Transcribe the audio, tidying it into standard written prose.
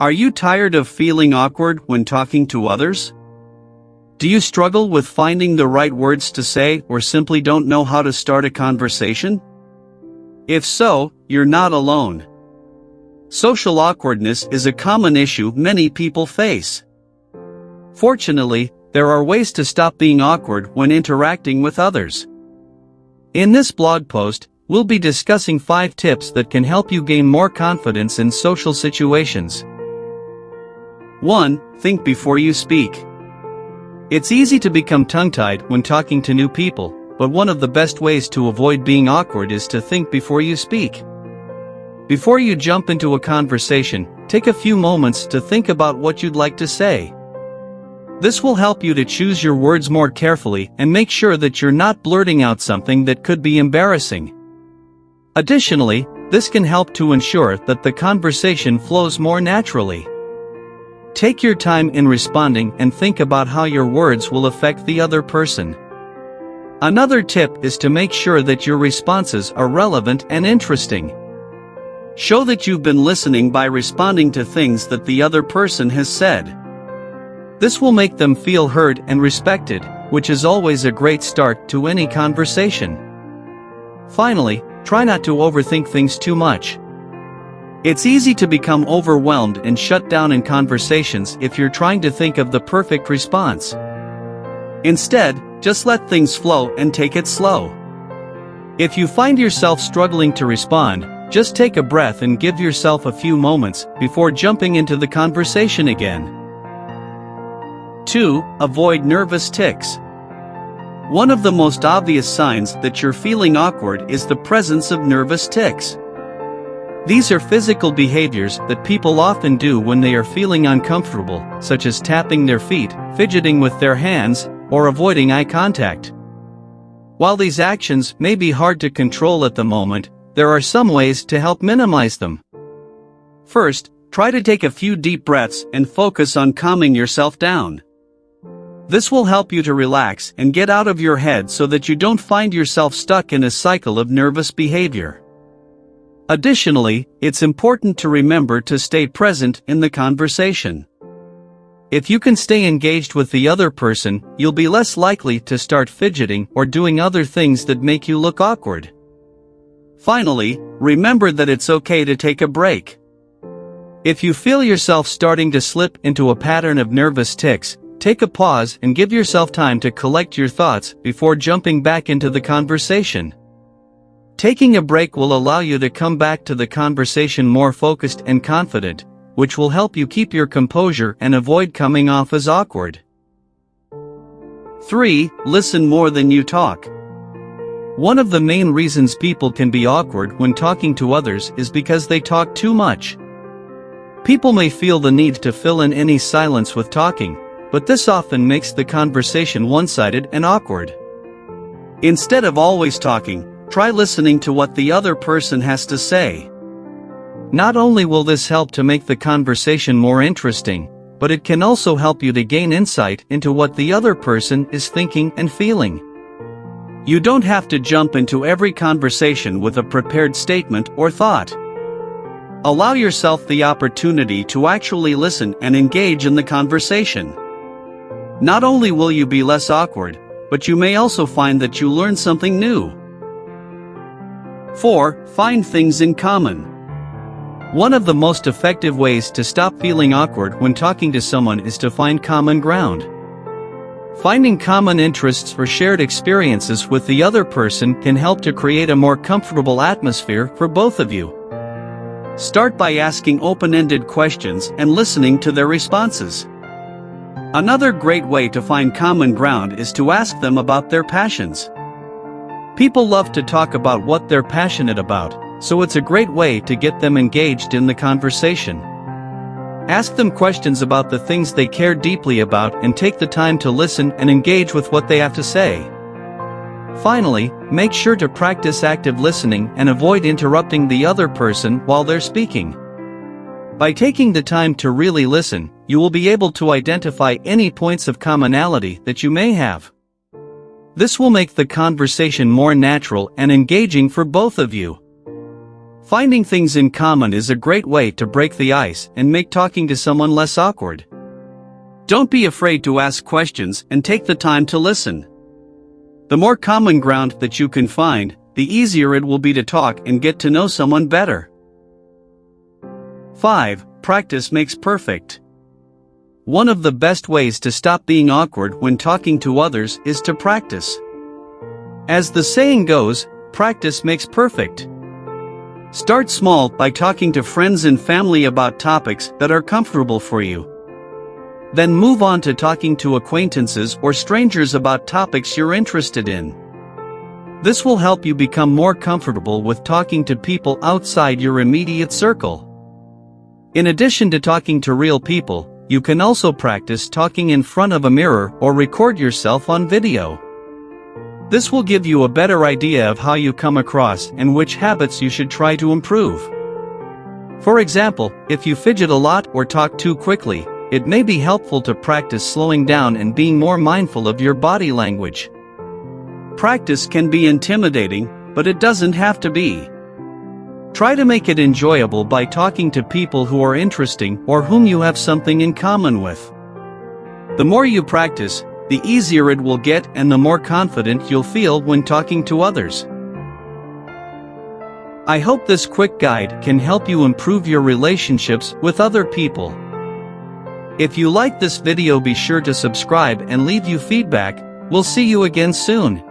Are you tired of feeling awkward when talking to others? Do you struggle with finding the right words to say or simply don't know how to start a conversation? If so, you're not alone. Social awkwardness is a common issue many people face. Fortunately, there are ways to stop being awkward when interacting with others. In this blog post, we'll be discussing 5 tips that can help you gain more confidence in social situations. 1. Think before you speak. It's easy to become tongue-tied when talking to new people, but one of the best ways to avoid being awkward is to think before you speak. Before you jump into a conversation, take a few moments to think about what you'd like to say. This will help you to choose your words more carefully and make sure that you're not blurting out something that could be embarrassing. Additionally, this can help to ensure that the conversation flows more naturally. Take your time in responding and think about how your words will affect the other person. Another tip is to make sure that your responses are relevant and interesting. Show that you've been listening by responding to things that the other person has said. This will make them feel heard and respected, which is always a great start to any conversation. Finally, try not to overthink things too much. It's easy to become overwhelmed and shut down in conversations if you're trying to think of the perfect response. Instead, just let things flow and take it slow. If you find yourself struggling to respond, just take a breath and give yourself a few moments before jumping into the conversation again. 2. Avoid nervous tics. One of the most obvious signs that you're feeling awkward is the presence of nervous tics. These are physical behaviors that people often do when they are feeling uncomfortable, such as tapping their feet, fidgeting with their hands, or avoiding eye contact. While these actions may be hard to control at the moment, there are some ways to help minimize them. First, try to take a few deep breaths and focus on calming yourself down. This will help you to relax and get out of your head so that you don't find yourself stuck in a cycle of nervous behavior. Additionally, it's important to remember to stay present in the conversation. If you can stay engaged with the other person, you'll be less likely to start fidgeting or doing other things that make you look awkward. Finally, remember that it's okay to take a break. If you feel yourself starting to slip into a pattern of nervous tics, take a pause and give yourself time to collect your thoughts before jumping back into the conversation. Taking a break will allow you to come back to the conversation more focused and confident, which will help you keep your composure and avoid coming off as awkward. 3. Listen more than you talk. One of the main reasons people can be awkward when talking to others is because they talk too much. People may feel the need to fill in any silence with talking, but this often makes the conversation one-sided and awkward. Instead of always talking, try listening to what the other person has to say. Not only will this help to make the conversation more interesting, but it can also help you to gain insight into what the other person is thinking and feeling. You don't have to jump into every conversation with a prepared statement or thought. Allow yourself the opportunity to actually listen and engage in the conversation. Not only will you be less awkward, but you may also find that you learn something new. 4. Find things in common. One of the most effective ways to stop feeling awkward when talking to someone is to find common ground. Finding common interests or shared experiences with the other person can help to create a more comfortable atmosphere for both of you. Start by asking open-ended questions and listening to their responses. Another great way to find common ground is to ask them about their passions. People love to talk about what they're passionate about, so it's a great way to get them engaged in the conversation. Ask them questions about the things they care deeply about and take the time to listen and engage with what they have to say. Finally, make sure to practice active listening and avoid interrupting the other person while they're speaking. By taking the time to really listen, you will be able to identify any points of commonality that you may have. This will make the conversation more natural and engaging for both of you. Finding things in common is a great way to break the ice and make talking to someone less awkward. Don't be afraid to ask questions and take the time to listen. The more common ground that you can find, the easier it will be to talk and get to know someone better. 5. Practice makes perfect. One of the best ways to stop being awkward when talking to others is to practice. As the saying goes, practice makes perfect. Start small by talking to friends and family about topics that are comfortable for you. Then move on to talking to acquaintances or strangers about topics you're interested in. This will help you become more comfortable with talking to people outside your immediate circle. In addition to talking to real people, you can also practice talking in front of a mirror or record yourself on video. This will give you a better idea of how you come across and which habits you should try to improve. For example, if you fidget a lot or talk too quickly, it may be helpful to practice slowing down and being more mindful of your body language. Practice can be intimidating, but it doesn't have to be. Try to make it enjoyable by talking to people who are interesting or whom you have something in common with. The more you practice, the easier it will get and the more confident you'll feel when talking to others. I hope this quick guide can help you improve your relationships with other people. If you like this video, be sure to subscribe and leave your feedback. We'll see you again soon.